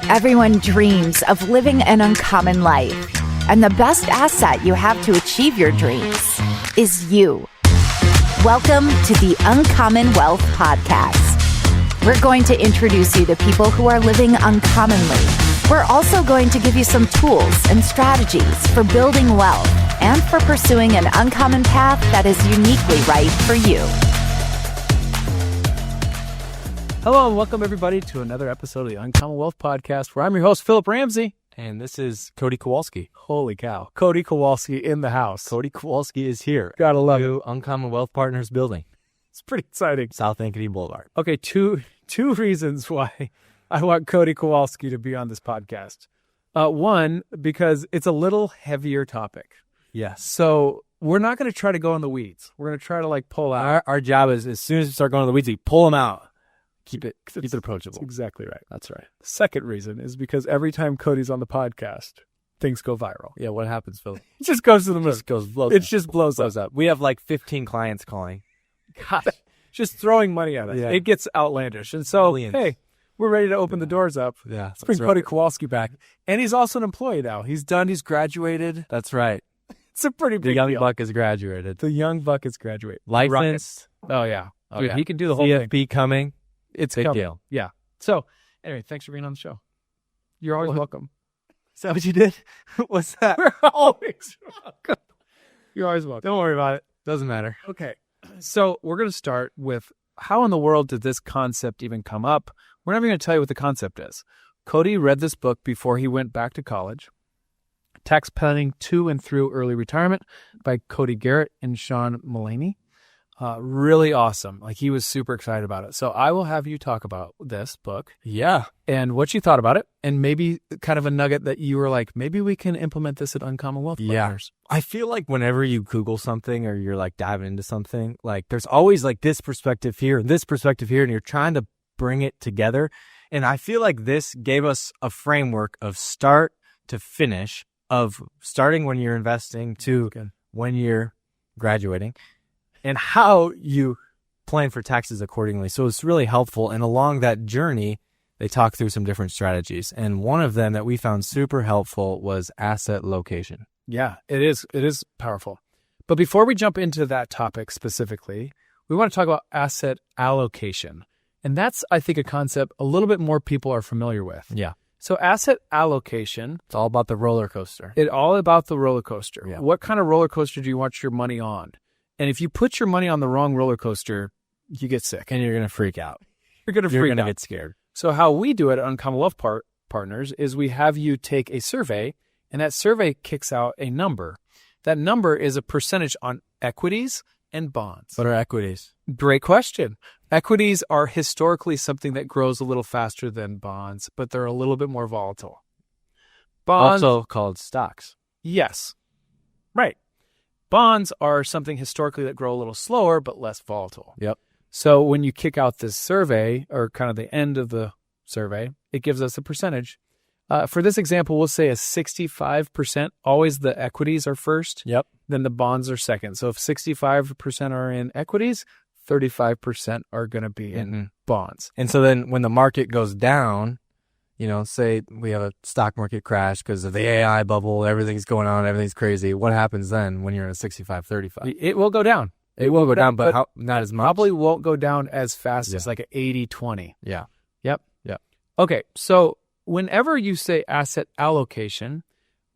Everyone dreams of living an uncommon life, and the best asset you have to achieve your dreams is you. Welcome to the Uncommon Wealth Podcast. We're going to introduce you to people who are living uncommonly. We're also going to give you some tools and strategies for building wealth and for pursuing an uncommon path that is uniquely right for you. Hello and welcome everybody to another episode of the Uncommon Wealth Podcast, where I'm your host, Phillip Ramsey. And this is Cody Kowalski. Holy cow. Cody Kowalski in the house. Cody Kowalski is here. Gotta love it. Uncommon Wealth Partners building. It's pretty exciting. South Ankeny Boulevard. Okay, two reasons why I want Cody Kowalski to be on this podcast. One, because it's a little heavier topic. Yes. So we're not going to try to go in the weeds. We're going to try to pull out. Our job is, as soon as we start going to the weeds, we pull them out. Keep it approachable. That's exactly right. That's right. The second reason is because every time Cody's on the podcast, things go viral. Yeah, what happens, Phil? It just goes to the moon. It just blows up. We have 15 clients calling. Gosh, just throwing money at us. Yeah. It gets outlandish. And so, Millions. hey, we're ready to open the doors up. Yeah. Let's bring Cody Kowalski back. And he's also an employee now. He's graduated. That's right. It's a pretty big The young deal. buck has graduated. The young buck is graduated. Licensed. Oh, yeah. Oh, Dude, yeah. he can do the whole thing. CFP coming. It's big coming. deal. Yeah. So, anyway, thanks for being on the show. You're always welcome. Is that what you did? What's that? We're always welcome. You're always welcome. Don't worry about it. Doesn't matter. Okay. So we're going to start with how in the world did this concept even come up? We're not even going to tell you what the concept is. Cody read this book before he went back to college, Tax Planning to and Through Early Retirement by Cody Garrett and Sean Mullaney. Really awesome. He was super excited about it. So I will have you talk about this book. Yeah. And what you thought about it, and maybe kind of a nugget that you were like, maybe we can implement this at Uncommon Wealth Partners. I feel like whenever you Google something or you're diving into something, there's always this perspective here and this perspective here, and you're trying to bring it together. And I feel like this gave us a framework of start to finish, of starting when you're investing to when you're graduating, and how you plan for taxes accordingly. So it's really helpful. And along that journey, they talk through some different strategies. And one of them that we found super helpful was asset location. Yeah, it is. It is powerful. But before we jump into that topic specifically, we want to talk about asset allocation. And that's, I think, a concept a little bit more people are familiar with. Yeah. So asset allocation. It's all about the roller coaster. It's all about the roller coaster. Yeah. What kind of roller coaster do you want your money on? And if you put your money on the wrong roller coaster, you get sick. And you're going to freak out. You're going to get scared. So how we do it at Uncommon Wealth Partners is we have you take a survey, and that survey kicks out a number. That number is a percentage on equities and bonds. What are equities? Great question. Equities are historically something that grows a little faster than bonds, but they're a little bit more volatile. Bonds, also called stocks. Yes. Right. Bonds are something historically that grow a little slower, but less volatile. Yep. So when you kick out this survey, or kind of the end of the survey, it gives us a percentage. For this example, we'll say a 65%. Always the equities are first. Yep. Then the bonds are second. So if 65% are in equities, 35% are going to be in bonds. And so then when the market goes down, say we have a stock market crash because of the AI bubble, everything's going on, everything's crazy. What happens then when you're in a 65-35? It will go down. It will go down, but not as much? Probably won't go down as fast as an 80-20. Yeah. Yep. Yeah. Okay, so whenever you say asset allocation,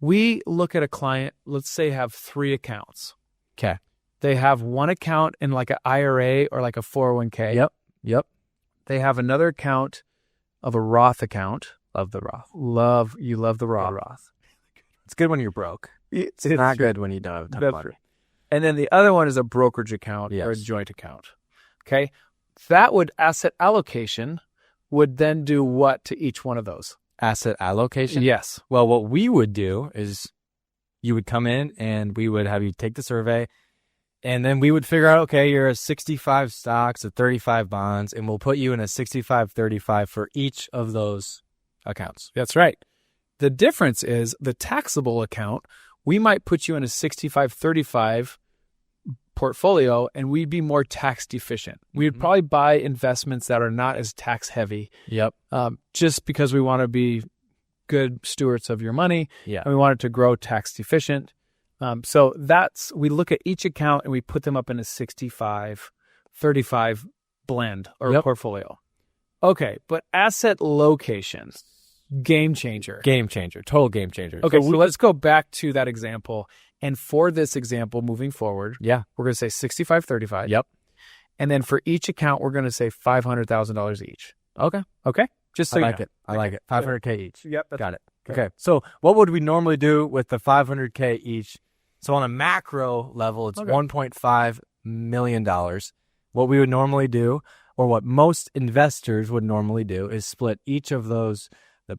we look at a client, let's say have 3 accounts. Okay. They have one account in an IRA or a 401k. Yep. They have another account of a Roth account. Love the Roth. You love the Roth. It's good when you're broke. It's not good when you don't have a ton of money. And then the other one is a brokerage account or a joint account. Okay. Asset allocation would then do what to each one of those? Asset allocation? Yes. Well, what we would do is you would come in and we would have you take the survey, and then we would figure out, okay, you're a 65 stocks, a 35 bonds, and we'll put you in a 65-35 for each of those accounts. That's right. The difference is the taxable account, we might put you in a 65-35 portfolio and we'd be more tax deficient. We'd probably buy investments that are not as tax heavy. Yep. Just because we want to be good stewards of your money. Yeah. And we want it to grow tax efficient. So we look at each account and we put them up in a 65-35 blend or portfolio. Okay, but asset location, game changer. Total game changer. Okay, so let's go back to that example. And for this example, moving forward, we're going to say 65-35. Yep. And then for each account, we're going to say $500,000 each. Okay. Just so I you like know. it. I like it. $500K each. Yep. Got it. Okay. So what would we normally do with the $500K each? So on a macro level, it's $1.5 million. What we would normally do, or what most investors would normally do, is split each of those, the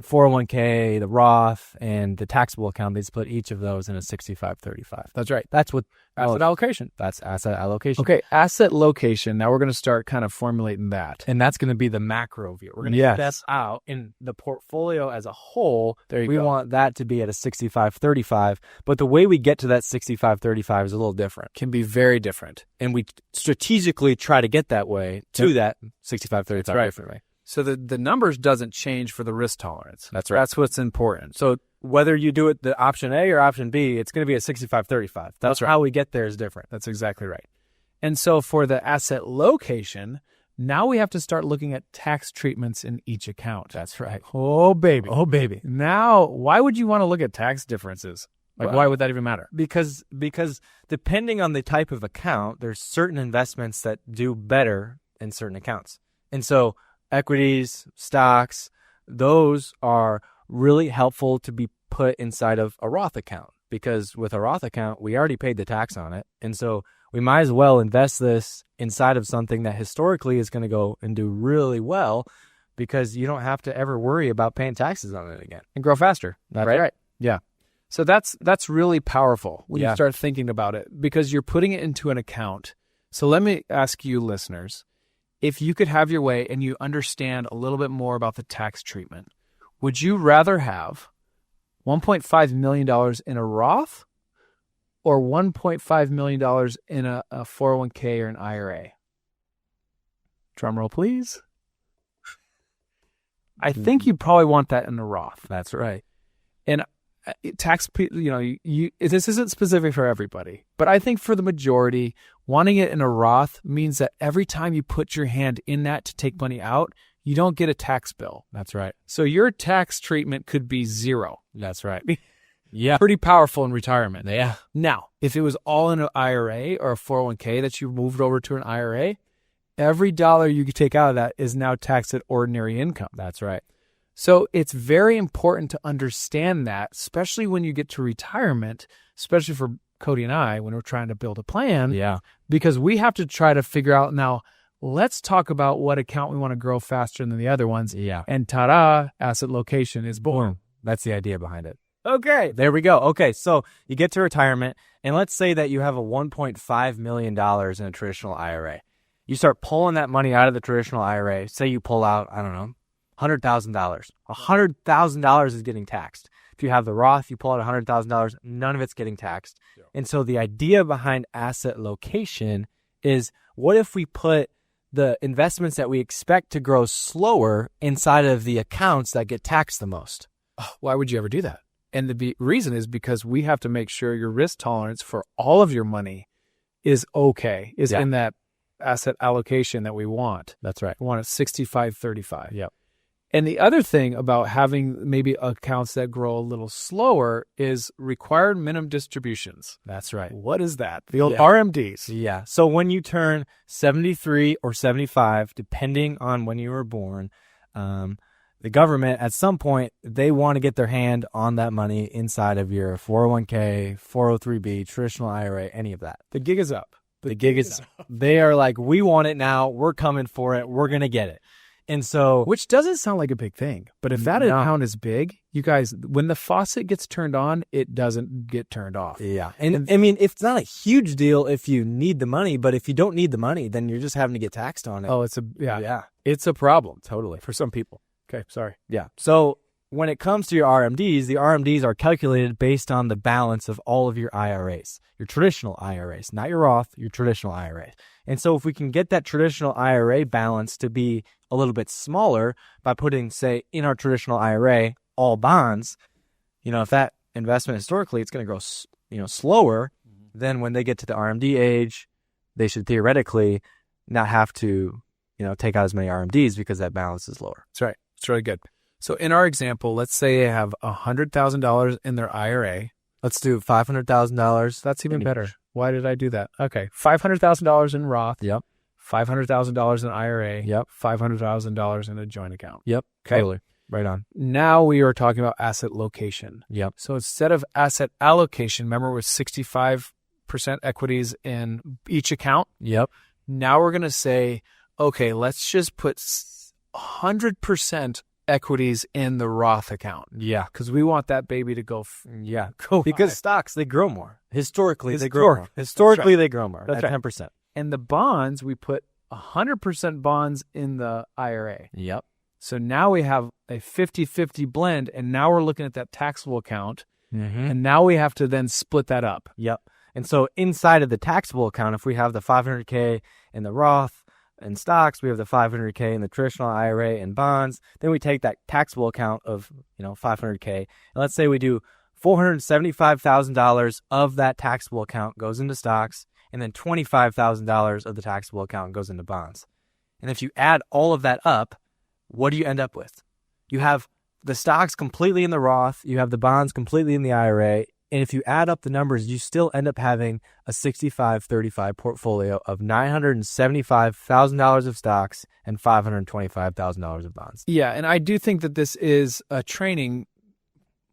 401k, the Roth, and the taxable account. They split each of those in a 65-35. That's right. That's what Asset allocation. That's asset allocation. Okay, asset location. Now we're going to start kind of formulating that. And that's going to be the macro view. We're going to step out in the portfolio as a whole. We want that to be at a 65-35. But the way we get to that 65-35 is a little different. Can be very different. And we strategically try to get that way to that 65-35 differently. So the numbers doesn't change for the risk tolerance. That's right. That's what's important. So whether you do it the option A or option B, it's going to be a 65-35. That's right. How we get there is different. That's exactly right. And so for the asset location, now we have to start looking at tax treatments in each account. That's right. Oh, baby. Oh, baby. Now, why would you want to look at tax differences? Why would that even matter? Because depending on the type of account, there's certain investments that do better in certain accounts. And so equities, stocks, those are really helpful to be put inside of a Roth account, because with a Roth account, we already paid the tax on it. And so we might as well invest this inside of something that historically is going to go and do really well, because you don't have to ever worry about paying taxes on it again. And grow faster. That's right. Yeah. So that's really powerful when you start thinking about it, because you're putting it into an account. So let me ask you, listeners, if you could have your way and you understand a little bit more about the tax treatment, would you rather have $1.5 million in a Roth or $1.5 million in a 401k or an IRA? Drum roll, please. I think you probably want that in a Roth. That's right. And tax, this isn't specific for everybody, but I think for the majority, wanting it in a Roth means that every time you put your hand in that to take money out, you don't get a tax bill. That's right. So your tax treatment could be zero. That's right. Yeah. Pretty powerful in retirement. Yeah. Now, if it was all in an IRA or a 401k that you moved over to an IRA, every dollar you could take out of that is now taxed at ordinary income. That's right. So it's very important to understand that, especially when you get to retirement, especially for Cody and I, when we're trying to build a plan. Yeah. Because we have to try to figure out now, let's talk about what account we want to grow faster than the other ones. Yeah. And ta-da, asset location is born. That's the idea behind it. Okay. There we go. Okay. So you get to retirement, and let's say that you have a $1.5 million in a traditional IRA. You start pulling that money out of the traditional IRA. Say you pull out, I don't know, $100,000. $100,000 is getting taxed. If you have the Roth, you pull out $100,000, none of it's getting taxed. Yeah. And so the idea behind asset location is, what if we put the investments that we expect to grow slower inside of the accounts that get taxed the most? Why would you ever do that? And the reason is because we have to make sure your risk tolerance for all of your money is in that asset allocation that we want. That's right. We want it 65-35. Yep. And the other thing about having maybe accounts that grow a little slower is required minimum distributions. That's right. What is that? The old RMDs. Yeah. So when you turn 73 or 75, depending on when you were born, the government, at some point, they want to get their hand on that money inside of your 401k, 403b, traditional IRA, any of that. The gig is up. The gig is up. They are like, we want it now. We're coming for it. We're going to get it. And so, which doesn't sound like a big thing, but if that account is big, you guys, when the faucet gets turned on, it doesn't get turned off. Yeah. And I mean, it's not a huge deal if you need the money, but if you don't need the money, then you're just having to get taxed on it. Oh, it's a problem. Totally. For some people. Okay. Sorry. Yeah. So when it comes to your RMDs, the RMDs are calculated based on the balance of all of your IRAs, your traditional IRAs, not your Roth, your traditional IRAs. And so if we can get that traditional IRA balance to be a little bit smaller by putting, say, in our traditional IRA, all bonds, if that investment historically, it's going to grow, slower, then when they get to the RMD age, they should theoretically not have to, take out as many RMDs because that balance is lower. That's right. It's really good. So in our example, let's say they have $100,000 in their IRA. Let's do $500,000. That's even better. Why did I do that? Okay. $500,000 in Roth. Yep. $500,000 in IRA. Yep. $500,000 in a joint account. Yep. Okay. Totally. Right on. Now we are talking about asset location. Yep. So instead of asset allocation, remember with 65% equities in each account? Yep. Now we're going to say, okay, let's just put 100% equities in the Roth account. Yeah. Because we want that baby to go because high. stocks, they grow more. Historically, they grow more. Historically, they grow more. That's at right. 10%. And the bonds, we put 100% bonds in the IRA. Yep. So now we have a 50-50 blend, and now we're looking at that taxable account, and now we have to then split that up. Yep. And so inside of the taxable account, if we have the $500K in the Roth and stocks, we have the $500K in the traditional IRA and bonds, then we take that taxable account of, $500K, and let's say we do $475,000 of that taxable account goes into stocks, and then $25,000 of the taxable account goes into bonds. And if you add all of that up, what do you end up with? You have the stocks completely in the Roth, you have the bonds completely in the IRA, and if you add up the numbers, you still end up having a 65-35 portfolio of $975,000 of stocks and $525,000 of bonds. Yeah, and I do think that this is a training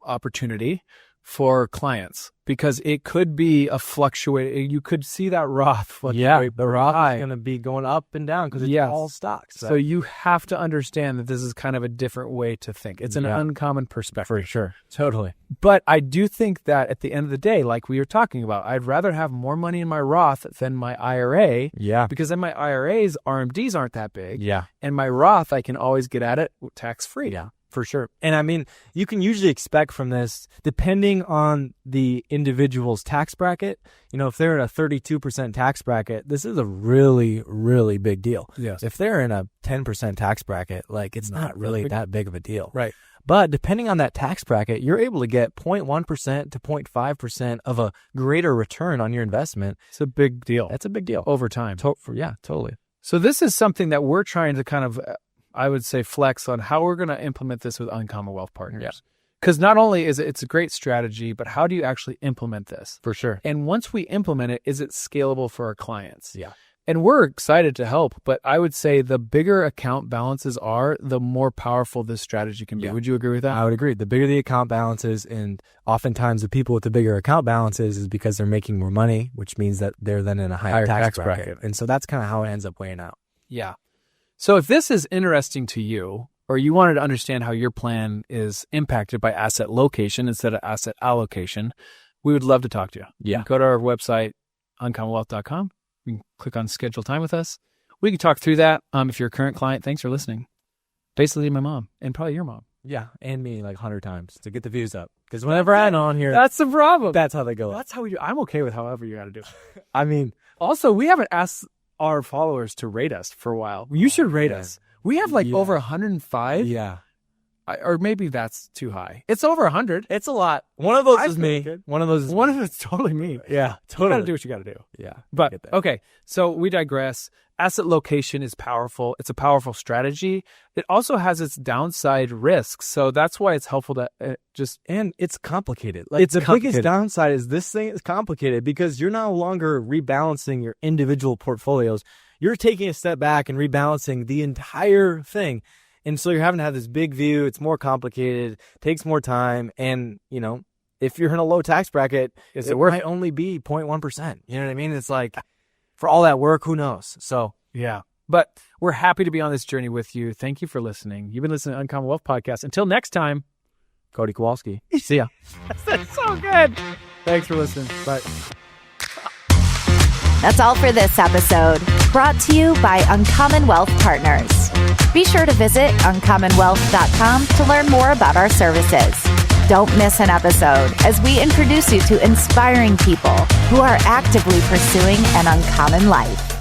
opportunity for clients because it could be a fluctuating. You could see that Roth fluctuate. Yeah, the Roth is going to be going up and down because it's all stocks. So you have to understand that this is kind of a different way to think. It's an uncommon perspective. For sure. Totally. But I do think that at the end of the day, like we were talking about, I'd rather have more money in my Roth than my IRA. Yeah. Because then my IRA's RMDs aren't that big. Yeah. And my Roth, I can always get at it tax-free. Yeah. For sure. And I mean, you can usually expect from this, depending on the individual's tax bracket, if they're in a 32% tax bracket, this is a really, really big deal. Yes. If they're in a 10% tax bracket, it's not really that big of a deal. Right. But depending on that tax bracket, you're able to get 0.1% to 0.5% of a greater return on your investment. It's a big deal. That's a big deal. Over time. Yeah, totally. So this is something that we're trying to kind of, I would say, flex on how we're going to implement this with Uncommon Wealth Partners. Yeah. Because not only is it's a great strategy, but how do you actually implement this? For sure. And once we implement it, is it scalable for our clients? Yeah. And we're excited to help, but I would say the bigger account balances are, the more powerful this strategy can be. Yeah. Would you agree with that? I would agree. The bigger the account balances, and oftentimes the people with the bigger account balances is because they're making more money, which means that they're then in a higher tax bracket. And so that's kind of how it ends up weighing out. Yeah. So if this is interesting to you, or you wanted to understand how your plan is impacted by asset location instead of asset allocation, we would love to talk to you. Yeah. Go to our website, uncommonwealth.com. You can click on schedule time with us. We can talk through that. If you're a current client, thanks for listening. Basically my mom and probably your mom. Yeah. And me 100 times to get the views up. Because whenever I'm on here, That's the problem. that's how they go up. That's how we do. I'm okay with however you got to do it. I mean, Also, we haven't asked our followers to rate us for a while. You should rate us. We have over 105. yeah. Or maybe that's too high. It's over 100. It's a lot. One of those I is feel me. good. One of those is One of it's totally me. Yeah, You totally. got to do what you got to do. Yeah. But get that. okay, so we digress. Asset location is powerful. It's a powerful strategy. It also has its downside risks. So that's why it's helpful to And it's complicated. It's the complicated. biggest downside is this thing is complicated because you're no longer rebalancing your individual portfolios. You're taking a step back and rebalancing the entire thing. And so you're having to have this big view. It's more complicated, takes more time. And, if you're in a low tax bracket, it might only be 0.1%. You know what I mean? It's like, for all that work, who knows? So, yeah. But we're happy to be on this journey with you. Thank you for listening. You've been listening to Uncommon Wealth Podcast. Until next time, Cody Kowalski. See ya. that's so good. Thanks for listening. Bye. That's all for this episode, brought to you by Uncommon Wealth Partners. Be sure to visit uncommonwealth.com to learn more about our services. Don't miss an episode as we introduce you to inspiring people who are actively pursuing an uncommon life.